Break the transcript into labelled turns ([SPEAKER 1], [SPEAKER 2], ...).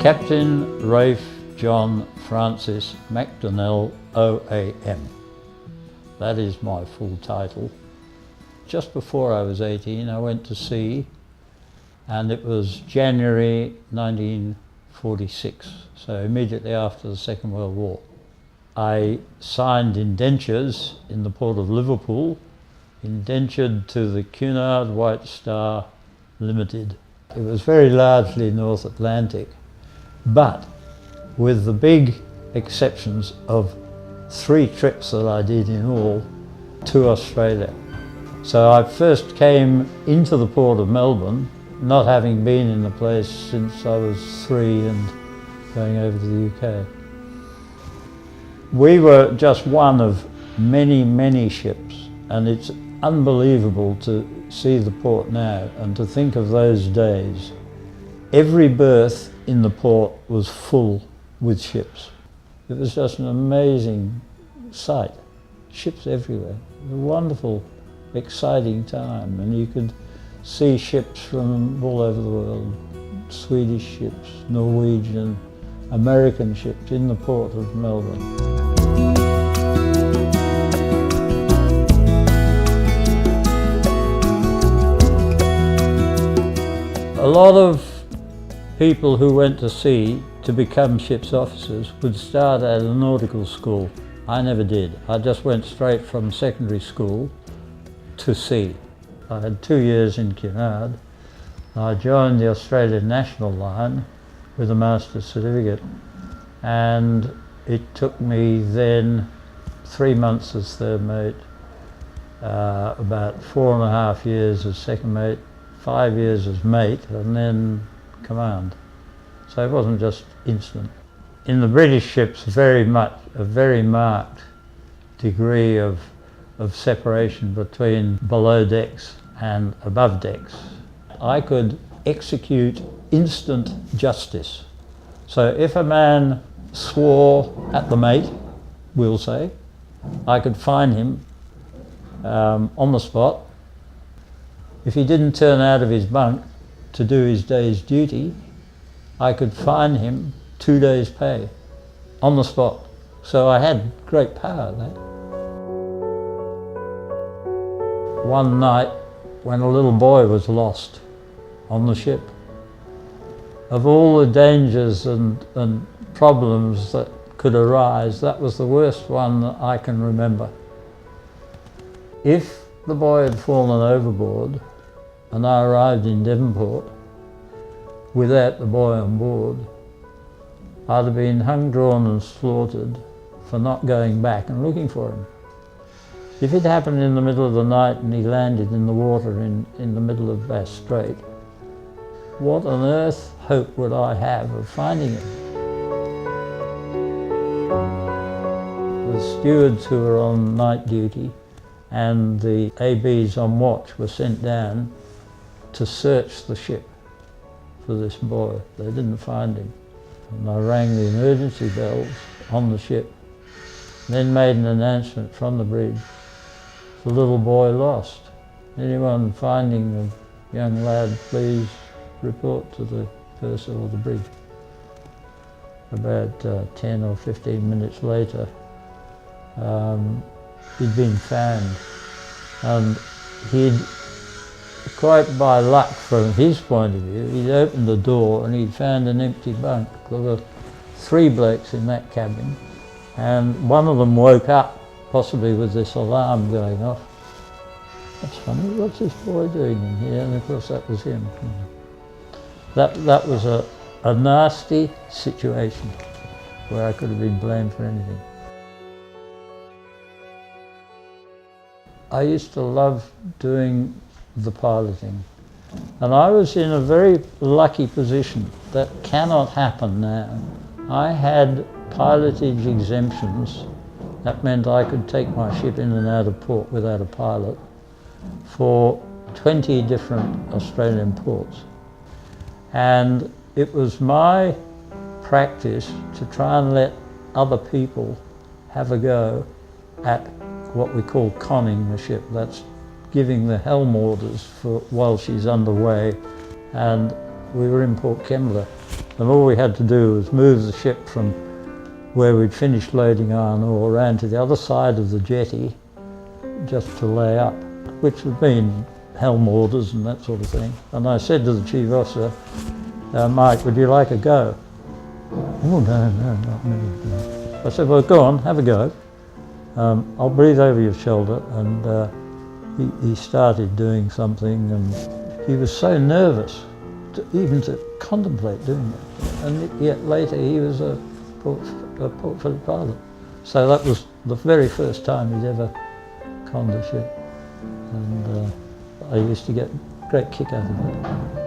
[SPEAKER 1] Captain Rafe John Francis McDonnell, OAM. That is my full title. Just before I was 18, I went to sea, and it was January 1946, so immediately after the Second World War. I signed indentures in the port of Liverpool, indentured to the Cunard White Star Limited. It was very largely North Atlantic, but with the big exceptions of 3 trips that I did in all to Australia. So I first came into the port of Melbourne, not having been in the place since I was 3 and going over to the UK. We were just one of many, many ships, and it's unbelievable to see the port now and to think of those days. Every berth in the port was full with ships. It was just an amazing sight. Ships everywhere. It was a wonderful, exciting time, and you could see ships from all over the world. Swedish ships, Norwegian, American ships in the port of Melbourne. A lot of people who went to sea to become ship's officers would start at a nautical school. I never did. I just went straight from secondary school to sea. I had 2 years in Cunard. I joined the Australian National Line with a master's certificate, and it took me then 3 months as third mate, about 4.5 years as second mate, 5 years as mate, and then command. So it wasn't just instant. In the British ships, a very marked degree of separation between below decks and above decks. I could execute instant justice. So if a man swore at the mate, we'll say, I could fine him on the spot. If he didn't turn out of his bunk to do his day's duty, I could fine him 2 days' pay on the spot. So I had great power there. One night when a little boy was lost on the ship, of all the dangers and problems that could arise, that was the worst one that I can remember. If the boy had fallen overboard and I arrived in Devonport without the boy on board, I'd have been hung, drawn and slaughtered for not going back and looking for him. If it happened in the middle of the night and he landed in the water in the middle of Bass Strait, what on earth hope would I have of finding him? The stewards who were on night duty and the ABs on watch were sent down to search the ship for this boy. They didn't find him. And I rang the emergency bells on the ship, then made an announcement from the bridge, the little boy lost. Anyone finding the young lad, please report to the purser or the bridge. About 10 or 15 minutes later, he'd been found, and he'd, quite by luck from his point of view, he'd opened the door and he'd found an empty bunk. There were 3 blokes in that cabin, and one of them woke up, possibly with this alarm going off. That's funny, what's this boy doing in here? And of course that was him. That was a nasty situation where I could have been blamed for anything. I used to love doing the piloting, and I was in a very lucky position that cannot happen now. I had pilotage exemptions. That meant I could take my ship in and out of port without a pilot for 20 different Australian ports. And it was my practice to try and let other people have a go at what we call conning the ship. That's giving the helm orders for while she's underway, and we were in Port Kembla and all we had to do was move the ship from where we'd finished loading iron ore around to the other side of the jetty just to lay up, which would mean helm orders and that sort of thing. And I said to the chief officer, Mike, would you like a go? Oh, no, not me. No. I said, well, go on, have a go. I'll breathe over your shoulder. And he started doing something, and he was so nervous even to contemplate doing it. And yet later he was a portfolio pilot. So that was the very first time he'd ever conned a ship. And I used to get a great kick out of it.